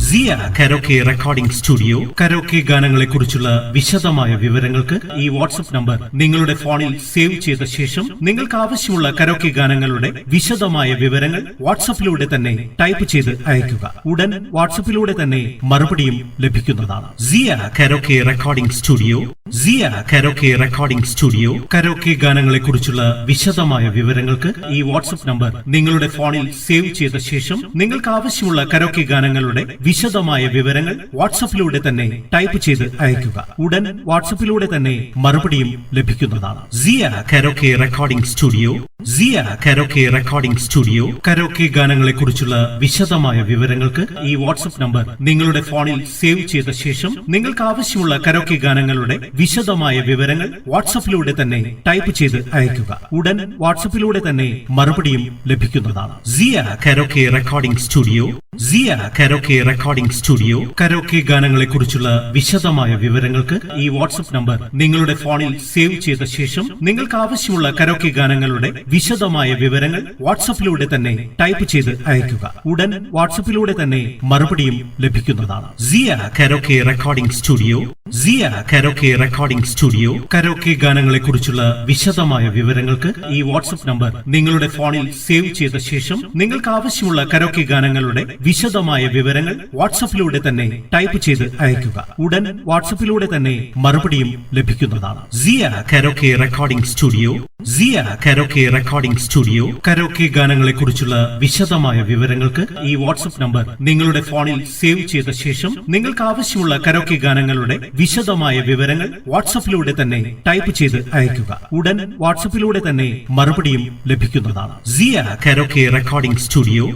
സിയ karaoke recording studio karaoke ഗാനങ്ങളെക്കുറിച്ചുള്ള വിശദമായ വിവരങ്ങൾക്ക് ഈ വാട്സ്ആപ്പ് നമ്പർ നിങ്ങളുടെ ഫോണിൽ സേവ് ചെയ്ത ശേഷം നിങ്ങൾക്ക് ആവശ്യമുള്ള കരോക്കെ ഗാനങ്ങളുടെ വിശദമായ വിവരങ്ങൾ വാട്സ്ആപ്പിലൂടെ തന്നെ ടൈപ്പ് ചെയ്ത് അയയ്ക്കുക. ഉടൻ വാട്സ്ആപ്പിലൂടെ തന്നെ മറുപടിയും ലഭിക്കുന്നതാണ്. സിയ കരോക്കെ റെക്കോർഡിംഗ് സ്റ്റുഡിയോ സിയ കരോക്കെ റെക്കോർഡിംഗ് സ്റ്റുഡിയോ കരോക്കെ ഗാനങ്ങളെക്കുറിച്ചുള്ള വിശദമായ വിവരങ്ങൾക്ക് ഈ വാട്സ്ആപ്പ് നമ്പർ നിങ്ങളുടെ ഫോണിൽ സേവ് ചെയ്ത ശേഷം നിങ്ങൾക്ക് ആവശ്യമുള്ള കരോക്കെ ഗാനങ്ങളുടെ വിശദമായ വിവരങ്ങൾ വാട്സ്ആപ്പിലൂടെ തന്നെ ടൈപ്പ് ചെയ്ത് അയയ്ക്കുക. ഉടൻ വാട്സ്ആപ്പിലൂടെ തന്നെ മറുപടിയും ലഭിക്കുന്നതാണ്. സിയ കരോക്കെ റെക്കോർഡിംഗ് സ്റ്റുഡിയോ സിയ കരോക്കെ റെക്കോർഡിംഗ് സ്റ്റുഡിയോ കരോക്കെ ഗാനങ്ങളെക്കുറിച്ചുള്ള വിശദമായ വിവരങ്ങൾക്ക് ഈ വാട്സ്ആപ്പ് നമ്പർ നിങ്ങളുടെ ഫോണിൽ സേവ് ചെയ്ത ശേഷം നിങ്ങൾക്ക് ആവശ്യമുള്ള കരോക്കെ ഗാനങ്ങളുടെ വിശദമായ വിവരങ്ങൾ വാട്സ്ആപ്പിലൂടെ തന്നെ ടൈപ്പ് ചെയ്ത് അയയ്ക്കുക. ഉടൻ വാട്സ്ആപ്പിലൂടെ തന്നെ മറുപടിയും ലഭിക്കുന്നതാണ്. സിയ കരോക്കെ റെക്കോർഡിംഗ് സ്റ്റുഡിയോ സിയ കരോക്കെ റെക്കോർഡിംഗ് സ്റ്റുഡിയോ കരോക്കെ ഗാനങ്ങളെക്കുറിച്ചുള്ള വിശദമായ വിവരങ്ങൾക്ക് ഈ വാട്സ്ആപ്പ് നമ്പർ നിങ്ങളുടെ ഫോണിൽ സേവ് ചെയ്ത ശേഷം നിങ്ങൾക്ക് ആവശ്യമുള്ള കരോക്കെ ഗാനങ്ങളുടെ വിശദമായ വിവരങ്ങൾ വാട്സ്ആപ്പിലൂടെ തന്നെ ടൈപ്പ് ചെയ്ത് അയയ്ക്കുക. ഉടൻ വാട്സ്ആപ്പിലൂടെ തന്നെ മറുപടിയും ലഭിക്കുന്നതാണ്. സിയ കരോക്കെ റെക്കോർഡിംഗ് സ്റ്റുഡിയോ സിയ കരോക്കെ റെക്കോർഡിംഗ് സ്റ്റുഡിയോ കരോക്കെ ഗാനങ്ങളെക്കുറിച്ചുള്ള വിശദമായ വിവരങ്ങൾക്ക് ഈ വാട്സ്ആപ്പ് നമ്പർ നിങ്ങളുടെ ഫോണിൽ സേവ് ചെയ്ത ശേഷം നിങ്ങൾക്ക് ആവശ്യമുള്ള കരോക്കെ ഗാനങ്ങളുടെ വിശദമായ വിവരങ്ങൾ വാട്സ്ആപ്പിലൂടെ തന്നെ ടൈപ്പ് ചെയ്ത് അയയ്ക്കുക. ഉടൻ വാട്സ്ആപ്പിലൂടെ തന്നെ മറുപടിയും ലഭിക്കുന്നതാണ്. സിയ കരോക്കെ റെക്കോർഡിംഗ് സ്റ്റുഡിയോ സിയ കരോക്കെ റെക്കോർഡിംഗ് സ്റ്റുഡിയോ കരോക്കെ ഗാനങ്ങളെക്കുറിച്ചുള്ള വിശദമായ വിവരങ്ങൾക്ക് ഈ വാട്സ്ആപ്പ് നമ്പർ നിങ്ങളുടെ ഫോണിൽ സേവ് ചെയ്ത ശേഷം നിങ്ങൾക്ക് ആവശ്യമുള്ള കരോക്കെ ഗാനങ്ങളുടെ വിശദമായ വിവരങ്ങൾ വാട്സ്ആപ്പിലൂടെ തന്നെ ടൈപ്പ് ചെയ്ത് അയയ്ക്കുക. ഉടൻ വാട്സ്ആപ്പിലൂടെ തന്നെ മറുപടിയും ലഭിക്കുന്നതാണ്. സിയ കരോക്കെ റെക്കോർഡിംഗ് സ്റ്റുഡിയോ